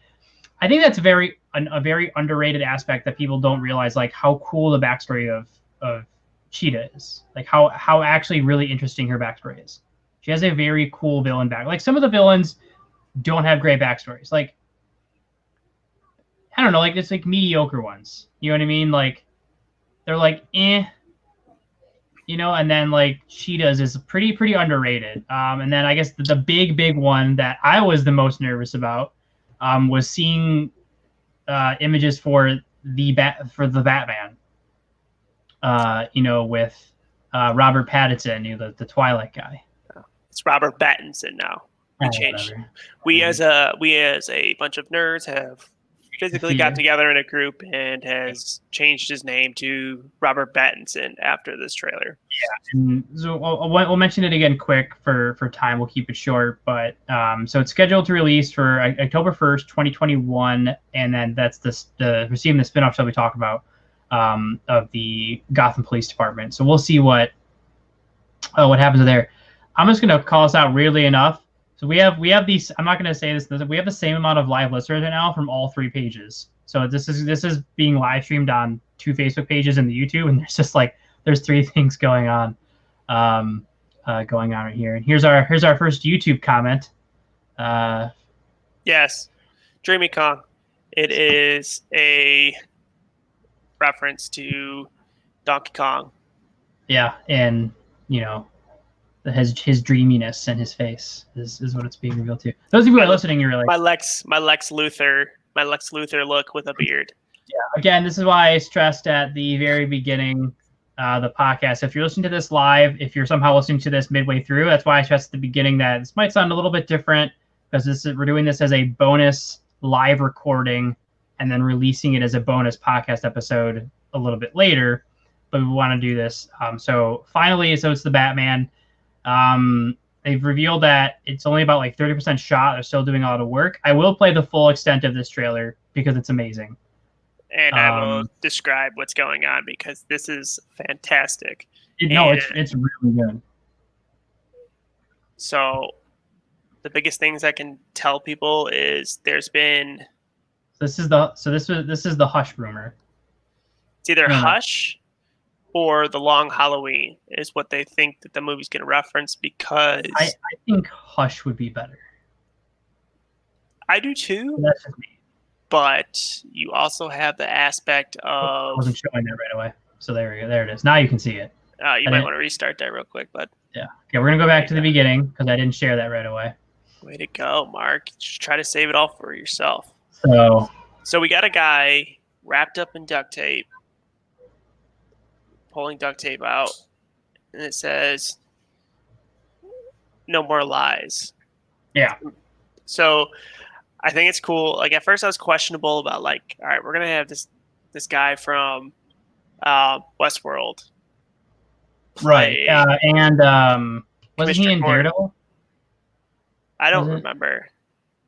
think that's a very underrated aspect that people don't realize, like how cool the backstory of Cheetah is, like how actually really interesting her backstory is. She has a very cool villain back. Like some of the villains don't have great backstories. Like I don't know, like it's like mediocre ones. You know what I mean? Like they're like and then like Cheetah's is pretty underrated. And then I guess the big one that I was the most nervous about was seeing images for the Batman. With Robert Pattinson, the Twilight guy. It's Robert Pattinson now. We changed. We as a bunch of nerds have physically got together in a group and has changed his name to Robert Pattinson after this trailer. Yeah, and so we'll mention it again quick for time. We'll keep it short, but so it's scheduled to release for October 1st, 2021, and then that's the receiving the spin-off show we talk about. Of the Gotham Police Department. So we'll see what happens there. I'm just gonna call us out weirdly enough. So we have these. I'm not gonna say this. We have the same amount of live listeners right now from all three pages. So this is being live streamed on 2 Facebook pages and the YouTube, and there's just like there's 3 things going on right here. And here's our first YouTube comment. Yes, Dreamy Kong. It is a reference to Donkey Kong. Yeah, and his dreaminess and his face is what it's being revealed to. Those of you who are listening, you're like my Lex Luthor look with a beard. Yeah, again, this is why I stressed at the very beginning the podcast. If you're listening to this live, if you're somehow listening to this midway through, that's why I stressed at the beginning that this might sound a little bit different because we're doing this as a bonus live recording and then releasing it as a bonus podcast episode a little bit later. But we want to do this. So finally, so it's the Batman. They've revealed that it's only about like 30% shot. They're still doing a lot of work. I will play the full extent of this trailer because it's amazing. And I will describe what's going on because this is fantastic. It's really good. So the biggest things I can tell people is there's been... This is the Hush rumor. It's either Hush or The Long Halloween is what they think that the movie's going to reference because... I think Hush would be better. I do too. That's just me. But you also have the aspect of... I wasn't showing that right away. So there we go. There it is. Now you can see it. You might want to restart that real quick, bud. Yeah. Okay, we're going to go back to the beginning because I didn't share that right away. Way to go, Mark. Just try to save it all for yourself. So we got a guy wrapped up in duct tape, pulling duct tape out, and it says, No More Lies. Yeah. So I think it's cool. Like at first I was questionable about like, all right, we're gonna have this guy from Westworld. Right. And wasn't he in Daredevil? I don't remember.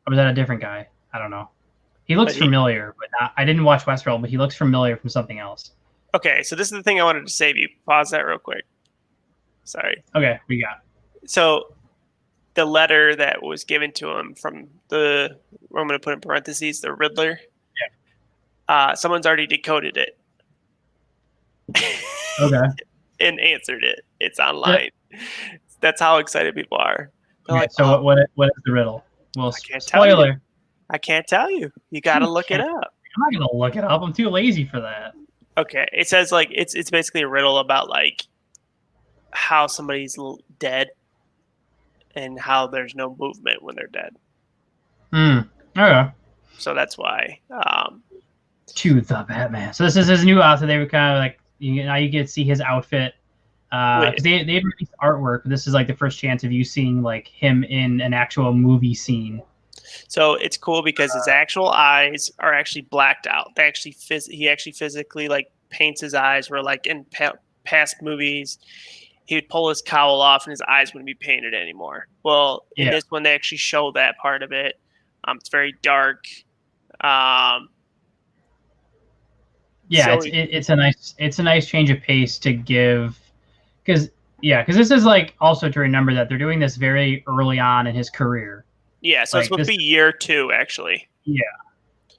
Or was that a different guy? I don't know. He looks familiar, but I didn't watch Westworld, but he looks familiar from something else. Okay, so this is the thing I wanted to save you. Pause that real quick. Sorry. Okay, we got. So the letter that was given to him from I'm going to put in parentheses, the Riddler. Yeah. Someone's already decoded it. Okay. And answered it. It's online. Yeah. That's how excited people are. Okay, like, so what is the riddle? Well, spoiler. I can't tell you. You got to look it up. I'm not going to look it up. I'm too lazy for that. Okay. It says like it's basically a riddle about like how somebody's dead and how there's no movement when they're dead. Okay. So that's why. To the Batman. So this is his new outfit. They were kind of like now you get to see his outfit. They released artwork. This is like the first chance of you seeing like him in an actual movie scene. So it's cool because his actual eyes are actually blacked out. He actually physically like paints his eyes. Where like in past movies, he would pull his cowl off and his eyes wouldn't be painted anymore. Well, in this one, they actually show that part of it. It's very dark. Yeah, so it's a nice change of pace to give, because this is like also to remember that they're doing this very early on in his career. Yeah, so like, it's supposed to be year 2 actually. Yeah,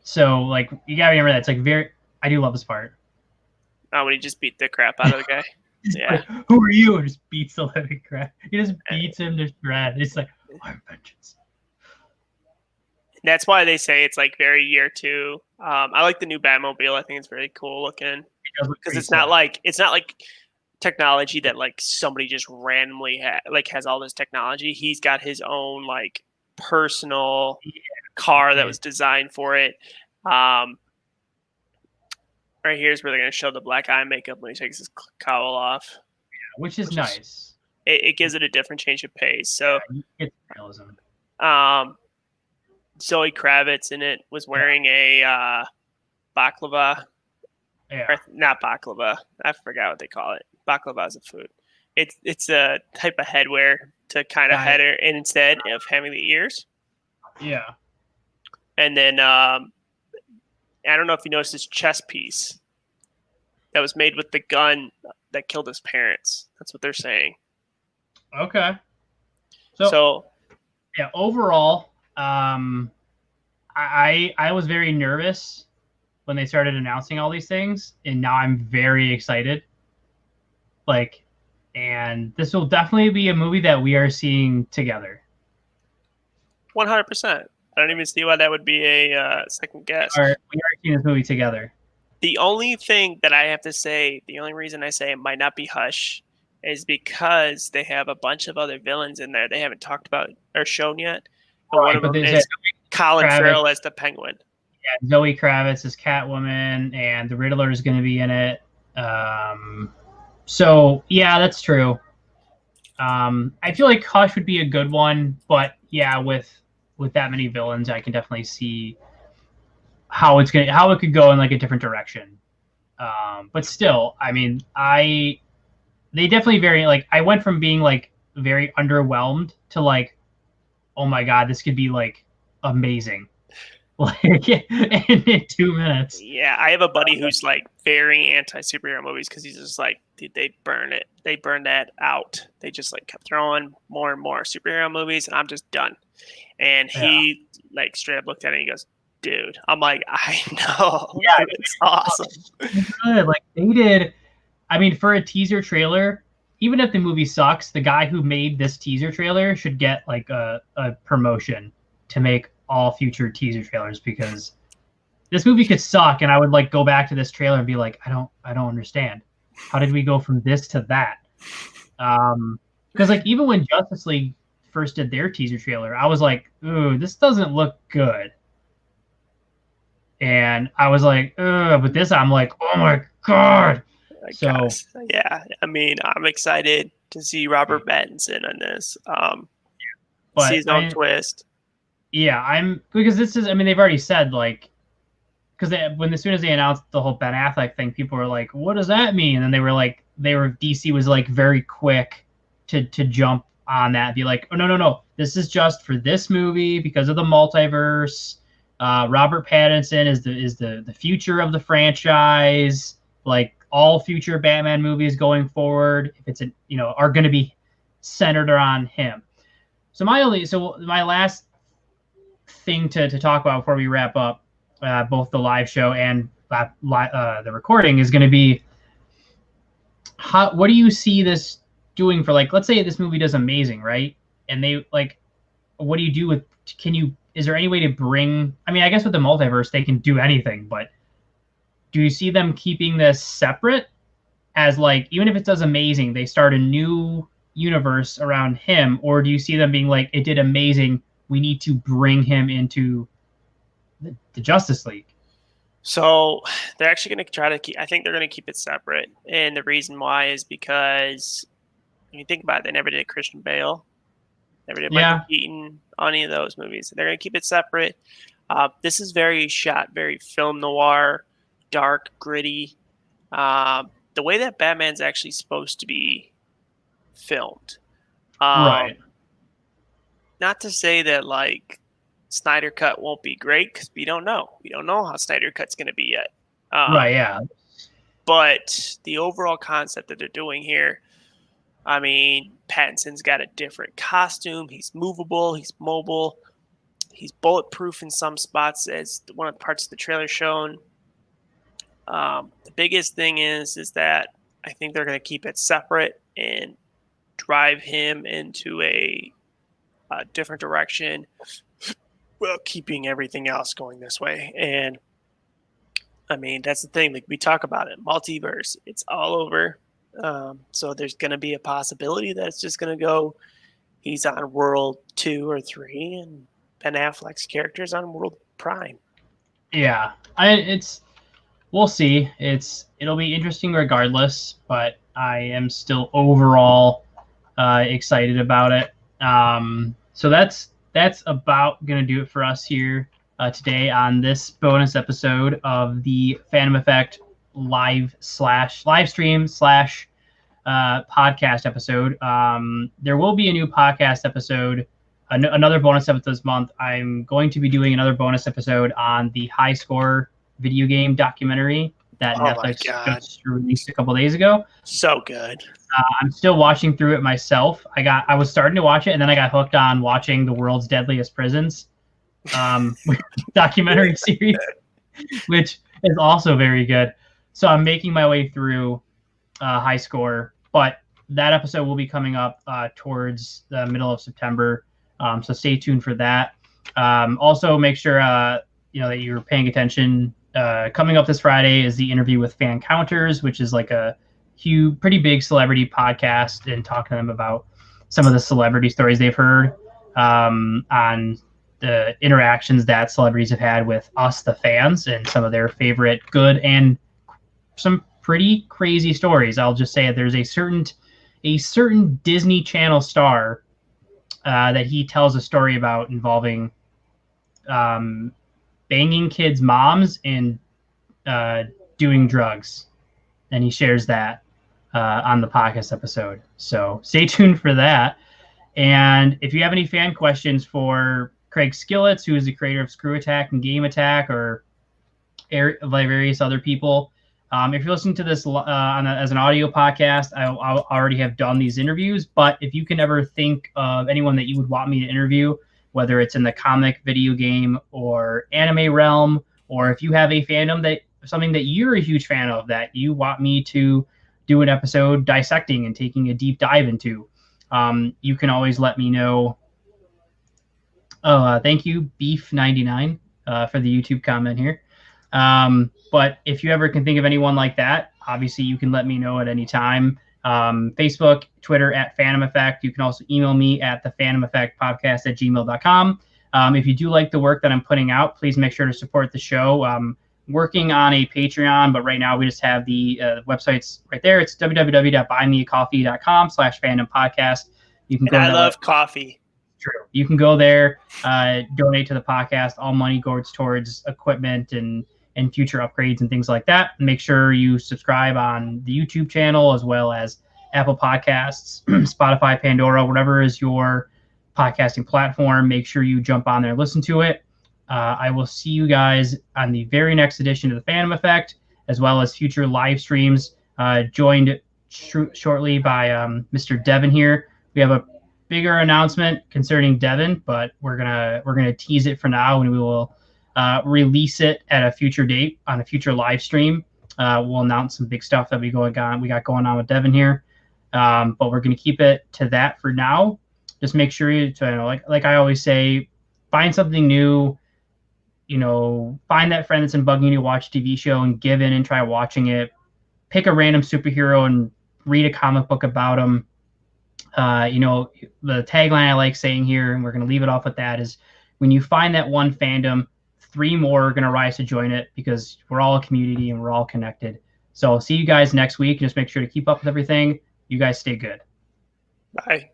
so like you gotta remember that it's like very. I do love this part. Oh, when he just beat the crap out of the guy. Yeah. Like, who are you? And just beats the living crap. He just beats him to shreds. It's like, I'm vengeance. That's why they say it's like very year 2. I like the new Batmobile. I think it's very cool looking because it's not like technology that like somebody just randomly has all this technology. He's got his own like personal car that was designed for it. Right here's where they're going to show the black eye makeup when he takes his cowl off. Yeah, which is nice. It gives it a different change of pace. So, it's realism. Zoe Kravitz in it was wearing a baklava. Yeah. Or, not baklava. I forgot what they call it. Baklava is a food. It's a type of headwear to kind of head her in instead of having the ears. Yeah. And then I don't know if you noticed this chest piece that was made with the gun that killed his parents. That's what they're saying. Okay. So yeah, overall, I was very nervous when they started announcing all these things, and now I'm very excited. Like, and this will definitely be a movie that we are seeing together. 100%. I don't even see why that would be a second guess. We are seeing this movie together. The only thing that I have to say, the only reason I say it might not be Hush is because they have a bunch of other villains in there they haven't talked about or shown yet. And one of them is Colin Farrell as the Penguin. Yeah, Zoe Kravitz is Catwoman, and the Riddler is going to be in it. So, yeah, that's true. I feel like Hush would be a good one, but yeah, with that many villains, I can definitely see how it could go in like a different direction. But still, I mean, they definitely I went from being like very underwhelmed to like, oh my God, this could be like amazing. Like in 2 minutes. Yeah, I have a buddy who's like very anti superhero movies because he's just like, dude, they burn that out. They just like kept throwing more and more superhero movies, and I'm just done. And he like straight up looked at it and he goes, dude, I'm like, I know. Yeah, it's awesome. Good. Like they did. I mean, for a teaser trailer, even if the movie sucks, the guy who made this teaser trailer should get like a promotion to make all future teaser trailers, because this movie could suck and I would like go back to this trailer and be like, I don't understand. How did we go from this to that? Because like even when Justice League first did their teaser trailer, I was like, ooh, this doesn't look good. And I was like, ugh, but this I'm like, oh my God. Yeah, I mean, I'm excited to see Robert Pattinson on this. But seasonal twist. Yeah, because this is. I mean, they've already said like, because as soon as they announced the whole Ben Affleck thing, people were like, "What does that mean?" And then DC was like very quick to jump on that, be like, "Oh no, this is just for this movie because of the multiverse. Robert Pattinson is the future of the franchise. Like all future Batman movies going forward, if it's are going to be centered around him." So my last thing to talk about before we wrap up both the live show and the recording is going to be what do you see this doing for, like, let's say this movie does amazing, right? And they like, what do you do with, is there any way to bring, I mean, I guess with the multiverse they can do anything, but do you see them keeping this separate as like, even if it does amazing, they start a new universe around him, or do you see them being like, it did amazing, we need to bring him into the Justice League? So they're actually going to try to I think they're going to keep it separate. And the reason why is because when you think about it, they never did Christian Bale. Never did Michael Keaton on any of those movies. They're going to keep it separate. This is very film noir, dark, gritty. The way that Batman's actually supposed to be filmed. Right. Not to say that like Snyder Cut won't be great, because we don't know. We don't know how Snyder Cut's going to be yet. Right, yeah. But the overall concept that they're doing here, I mean, Pattinson's got a different costume. He's movable. He's mobile. He's bulletproof in some spots, as one of the parts of the trailer shown. The biggest thing is that I think they're going to keep it separate and drive him into a different direction, well, keeping everything else going this way. And I mean, that's the thing. Like we talk about it, multiverse. It's all over. So there's going to be a possibility that it's just going to go. He's on World 2 or 3, and Ben Affleck's character's on World Prime. Yeah, we'll see. It'll be interesting regardless, but I am still overall excited about it. So that's about gonna do it for us here today on this bonus episode of the Fandom Effect live stream / podcast episode. There will be a new podcast episode, another bonus episode this month. I'm going to be doing another bonus episode on the High Score video game documentary that Netflix just released a couple days ago. So good. I'm still watching through it myself. I was starting to watch it, and then I got hooked on watching the World's Deadliest Prisons documentary series, which is also very good. So I'm making my way through High Score, but that episode will be coming up towards the middle of September. So stay tuned for that. Also, make sure that you're paying attention. Coming up this Friday is the interview with Fan Counters, which is like a pretty big celebrity podcast, and talking to them about some of the celebrity stories they've heard on the interactions that celebrities have had with us, the fans, and some of their favorite good and some pretty crazy stories. I'll just say there's a certain Disney Channel star that he tells a story about involving banging kids' moms and doing drugs, and he shares that on the podcast episode. So stay tuned for that. And if you have any fan questions for Craig Skillets, who is the creator of Screw Attack and Game Attack, or various other people, if you're listening to this as an audio podcast, I already have done these interviews. But if you can ever think of anyone that you would want me to interview, whether it's in the comic, video game, or anime realm, or if you have a fandom something that you're a huge fan of that you want me to do an episode dissecting and taking a deep dive into, you can always let me know. Thank you, Beef99, for the YouTube comment here. But if you ever can think of anyone like that, obviously you can let me know at any time. Facebook, Twitter at Fandom Effect. You can also email me at thefandomeffectpodcast@gmail.com. If you do like the work that I'm putting out, please make sure to support the show. Working on a Patreon, but right now we just have the websites right there. It's www.buymeacoffee.com/fandompodcast. You can go. And I love coffee. True. You can go there, donate to the podcast. All money goes towards equipment and future upgrades and things like that. Make sure you subscribe on the YouTube channel as well as Apple Podcasts, Spotify, Pandora, whatever is your podcasting platform. Make sure you jump on there and listen to it. I will see you guys on the very next edition of the Fandom Effect, as well as future live streams. Joined shortly by Mr. Devin here. We have a bigger announcement concerning Devin, but we're gonna tease it for now, and we will release it at a future date on a future live stream. We'll announce some big stuff that we got going on with Devin here, but we're gonna keep it to that for now. Just make sure like I always say, find something new. Find that friend that's been bugging you to watch a TV show and give in and try watching it. Pick a random superhero and read a comic book about them. The tagline I like saying here, and we're going to leave it off with that, is when you find that one fandom, 3 more are going to rise to join it, because we're all a community and we're all connected. So see you guys next week. Just make sure to keep up with everything. You guys stay good. Bye.